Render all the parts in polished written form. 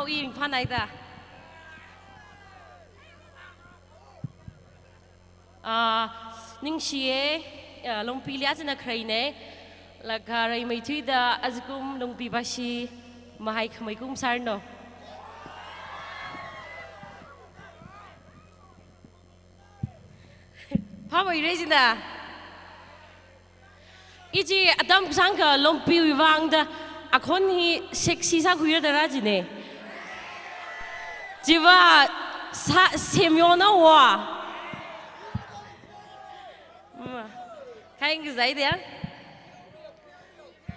yên Panat ning xie long pilia chana khreine la garai mai thui da azkum long pi bashi mahai khmai kum sarno pa mai rezina iji adam sangka long pi wang da akhon hi sexy sa khuira da rajine jiwa semyona wa Kain cái giấy đấy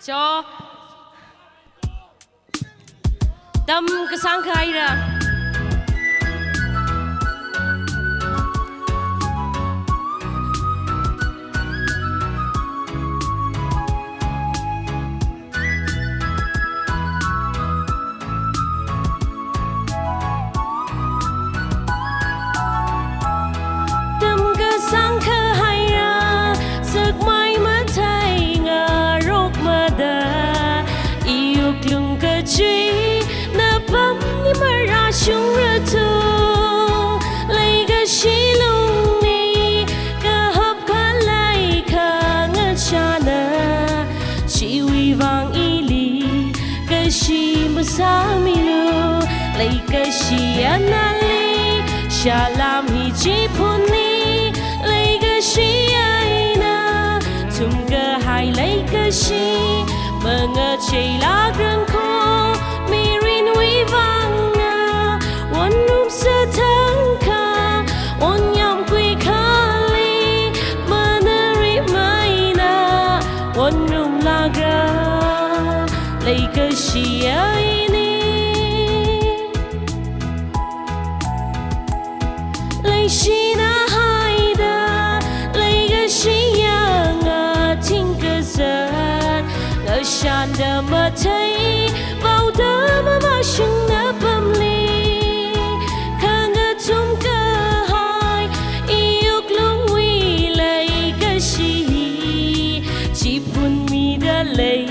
cho đâm cái sang khai ra đâm cái sang khai na bam ni mara shung ra tu lai ga shi lung ni ka hop ka lai ka nga cha na chi wi wang i li ka shi ma sa mi lu lai ka shi ana li sha lam hi chi phun ni lai ga shi ai na tum ga hai lai ka shi mà ngờ chỉ là rừng khô mirin uy vang na one room sa thang ka one yam quy khali mà nari mai na one room la gra lấy cái gì ai ni lấy gì na hai da lấy cái gì yang à tin cái giờ shan da ma thấy bao đêm mà sung na bầm ly khang ở trong cơ hai yêu lung uy lấy cái gì chỉ buồn mi đã lấy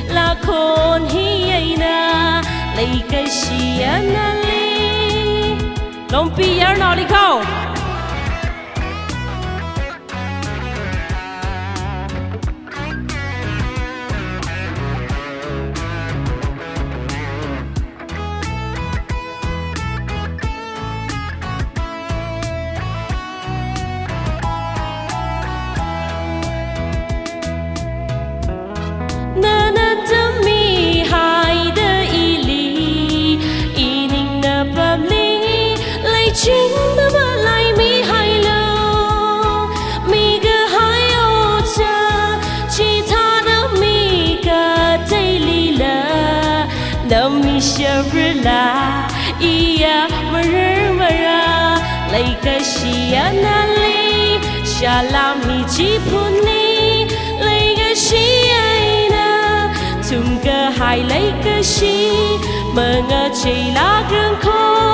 là con hi ai na lấy cái gì anh ali long pi yar nào đi khâu chính mà lại mi hay lâu mi cứ hay ô cha chỉ tha đó mi cả tay li la đam mi share la ia mara lấy cái gì anh li shalam mi chỉ phun li lấy cái gì ai na tum cả hai lấy cái gì mà ngờ chỉ là rừng khô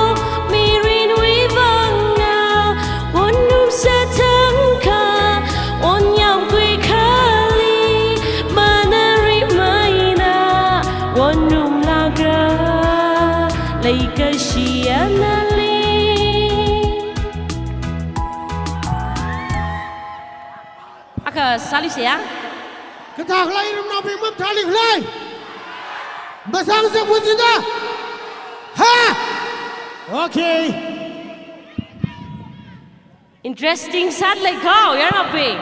lấy cái gì anh ali aka sali sia cái thằng lấy năm nào bị mất thằng lịch lấy mà sang sẽ vui gì đó ha ok interesting sad like how you're not big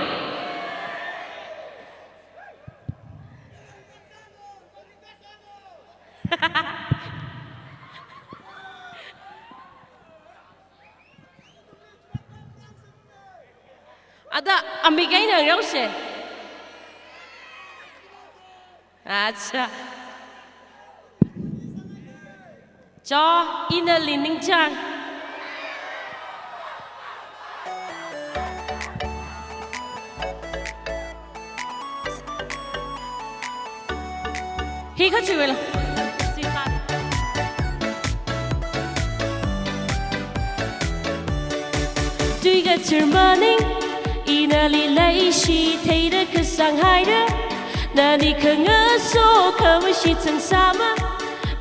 ada amigay na raw siya. Acha. Cho inalin ning chan. Hi Kaju wel. Tuy ga Germany inali lai shi thấy được cái sang hai đó na đi khơi ngỡ số khơi với shi chân sama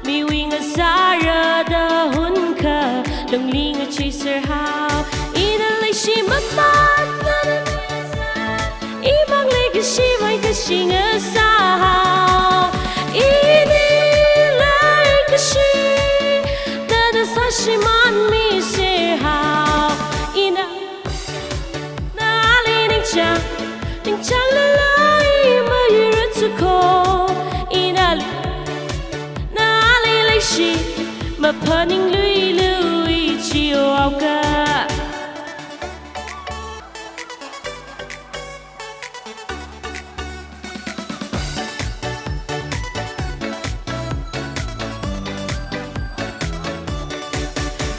mi wing a sara shi man mi se how ina na li ning chang la lai ma yu tu ko ina na li lai shi ma paning lui chi ao ka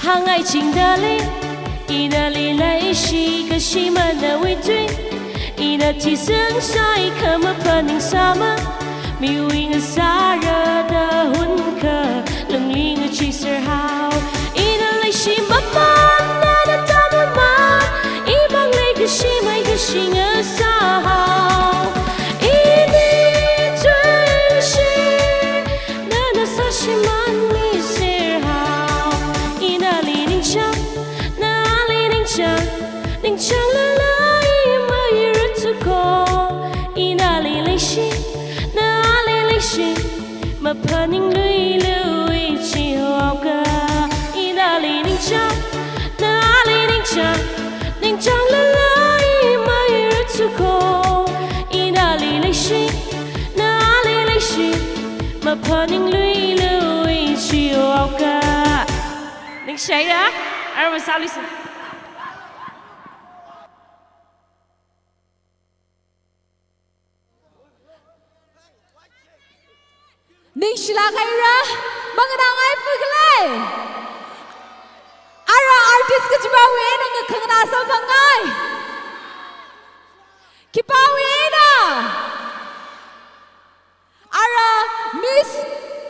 hang ai情的里，伊那里来西个西门的为君，伊那提升晒可么怕宁啥么，mi wing sa ra da hun ka lung ling chi sir how,伊那来西嘛嘛那那大么嘛，伊帮来个西mai个西个啥好，伊你最是那那啥西嘛咪 宁强了来嘛一日子过，伊那里来西，那里来西，嘛怕宁累了一起好个，伊那里宁强，那里宁强，宁强了来嘛一日子过，伊那里来西，那里来西，嘛怕宁累了一起好个，宁谁呀？二位啥意思？ Ning sila kaira manganang ay puglay. Ara artist ka jibawi na nga kangana sa bangay. Kipawi na. Ara miss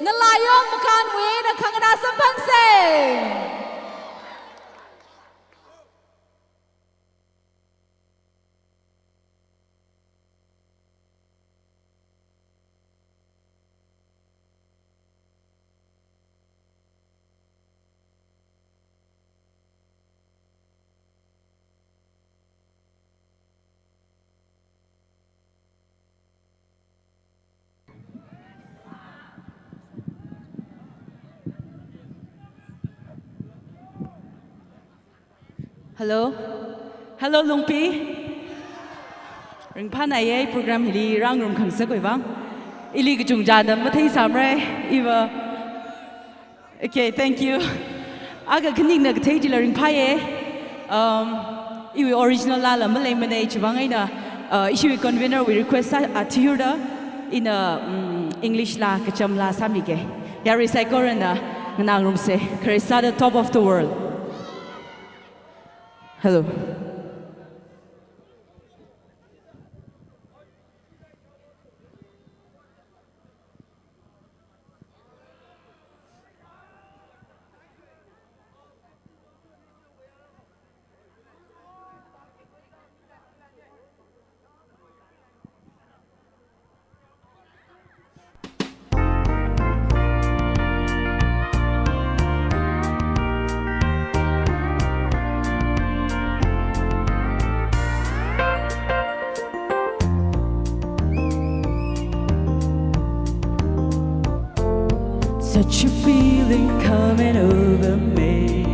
nalayong makanwi na kangana sa bangsay. Hello, hello Lungpi. Ring Panat program hili rang room khang sa koi bang. Ili cái chung jan ma thei sam rai. Iwa. Okay, thank you. Aga kning na thei jila ring Panat. Iwi original la la Hamlei mane chwang ai na. Issue convener we request a theater in English la kacham la sami ke. Ya recycle na nang room se. Karisa the top of the world. Hello. Such a feeling coming over me.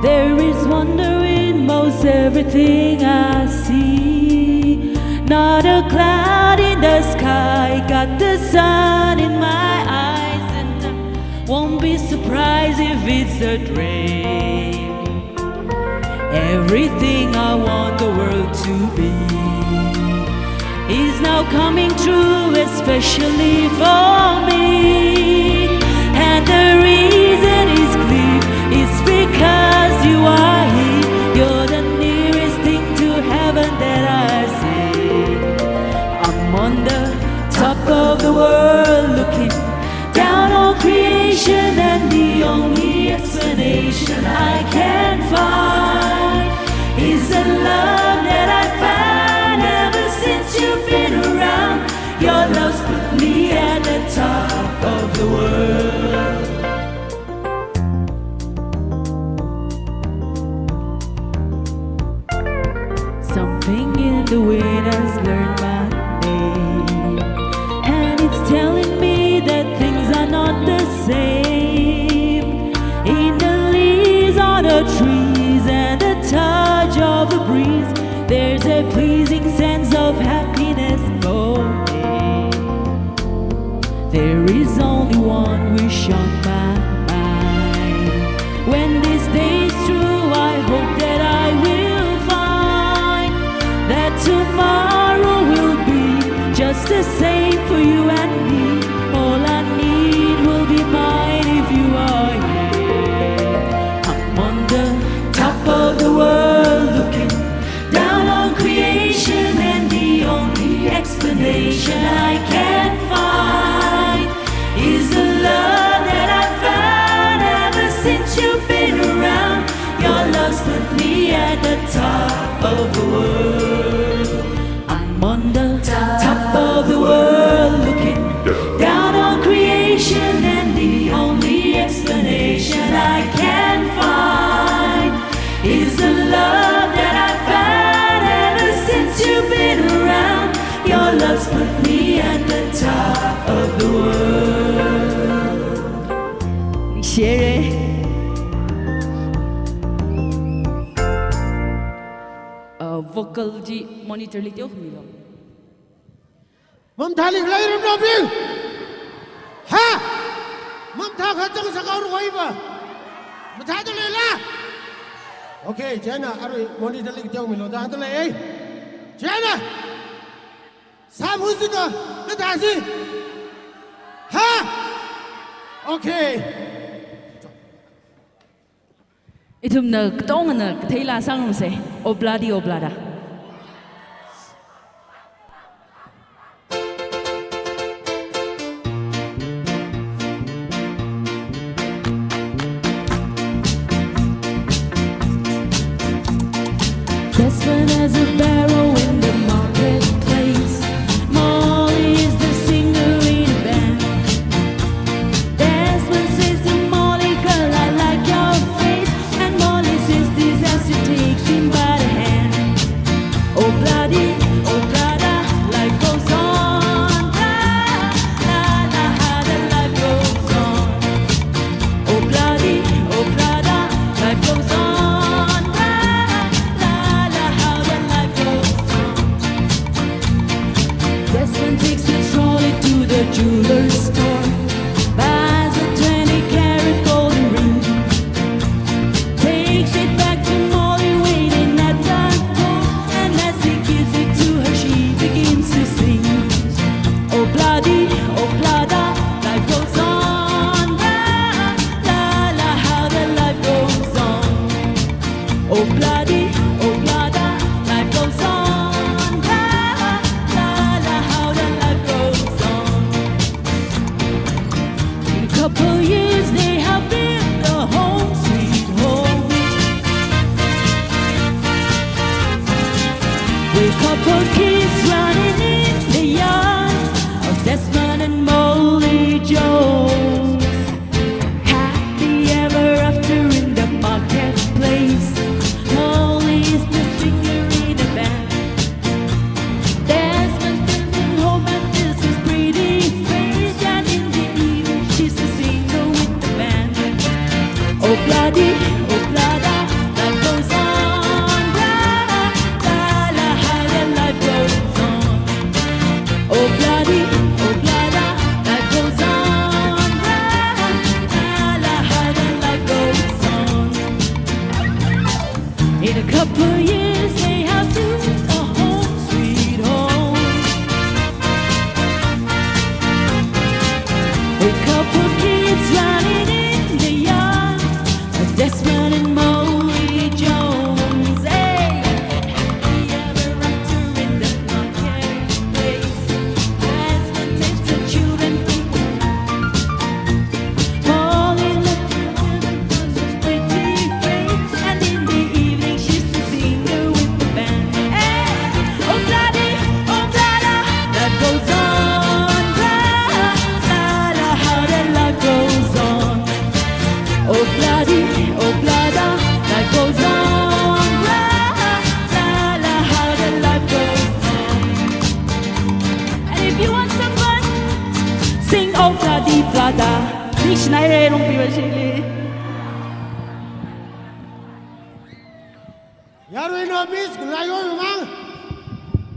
There is wonder in most everything I see. Not a cloud in the sky, got the sun in my eyes, and I won't be surprised if it's a dream. Everything I want the world to be is now coming true, especially for me. And the reason is clear, it's because you are here. You're the nearest thing to heaven that I see. I'm on the top of the world, looking down on creation, and the only explanation I can find is the love that I find ever since you've been around. Your love's put me at the top of the world. Something in the wind has learned my name, and it's telling me that things are not the same. In you've been around. Your love's put me at the top of the world. I'm on the top of the world, looking down on creation, and the only explanation I can find is the love that I've had ever since you've been around. Your love's put me at the top of the world. Share vocal ji monitor li tyo khmilo Mom thali khlai ram na ping. Ha! Mom tha kha chang sa kaur hoi ba. Ma tha to le la. Okay, Jana, ari monitor li tyo mi lo da to le ei. Jana. Sa bu si ko na ta si. Ha! Okay. itum na tong na thaila sang se obladi oblada Desmond as a barrow in the marketplace. Molly is the singer in a band. Desmond says to Molly, girl, I like your face. And Molly says this as she takes him by the hand. Oh, bloody, oh, blada, life goes on. La, la, la, how the life goes on. Oh, bloody, oh, blada, life goes on. Desmond takes the trolley to the jeweler's store, buys a 20-carat golden ring, takes it back to Molly waiting at the door, and as he gives it to her, she begins to sing. Oh, bloody, oh, blada, life goes on. La, la, la, how the life goes on. Oh, bloody, oh, blada, life goes on. Couple years they have built a home sweet home. With couple kids running in the yard of Desmond and Molly Jones. Happy ever after in the marketplace. Molly is the singer in the band. Desmond building home and this is pretty face, and in the evening she's the singer with the band. Oh, bloody, oh, blada, life goes on. La, la, la, how the life goes on. Oh, bloody, oh, blada, life goes on. La, la, how the life goes on. In a couple years they have built a home sweet home. A couple kids running in the yard of Desmond and Molly Jones. Hey, happy ever after in the marketplace. Desmond takes the children from Molly looks at his pretty face, and in the evening she's the singer with the band. Hey, oh, bloody, oh, blada, life goes on. Oh, bloody, oh, blada, life goes on. La, la, la, how the life goes on. And if you want some fun, sing oh, bloody, blada. Dictionary, don't be silly. Yaro ino mis layo mang.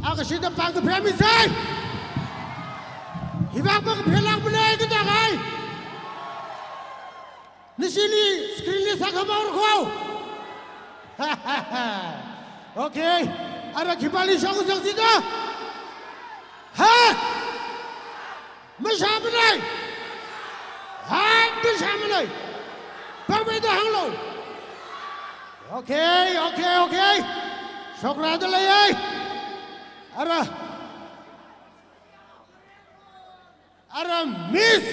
Ako sida pang ke premi sai. Hibak mo ke pelang belai ke tak ai. Di sini screen ni sakam orang kau. Okay, ada kembali sanggup sida. Ha? Macam mana? Ha? Macam mana? Berbeza hanglo. Okay. Syukur ada lagi. Ada miss.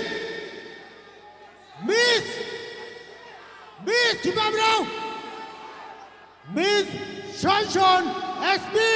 ที่บ้านเรามิสชอนชอนเอสบี